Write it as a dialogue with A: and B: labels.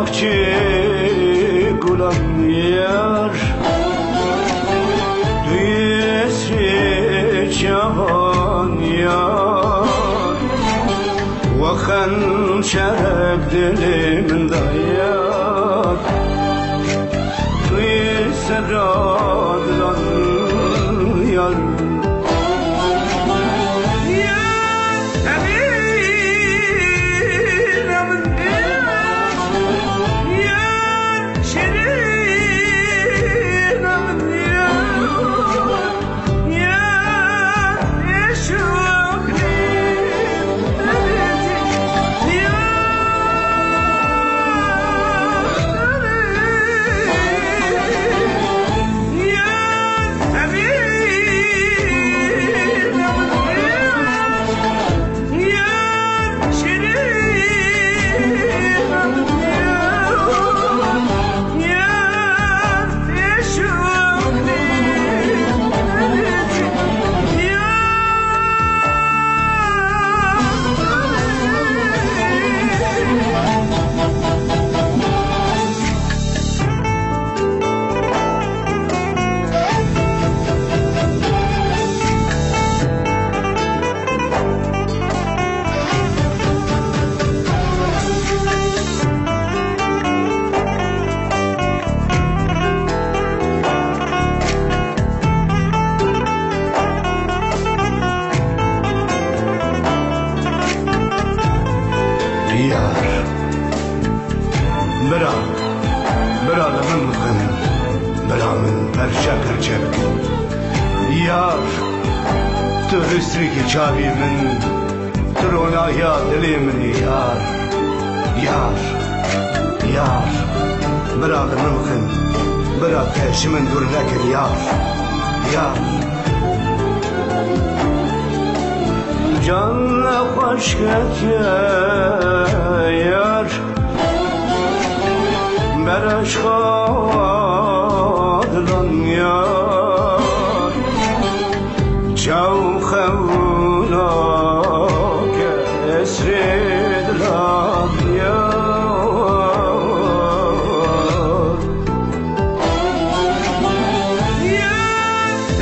A: bahçe gulam yar Düyesi cahan yar Vakan çerek dilimde yar Düyesi radlan yar برا لمن مخن برا من پرچه پرچه یار تو رسری که چاوی من ترونا یا دلی منی یار برا لمن مخن برا پیش من دور نکن یار جان خوش که یار برش خادلان یار جو خونا که اسرد لان یار
B: یار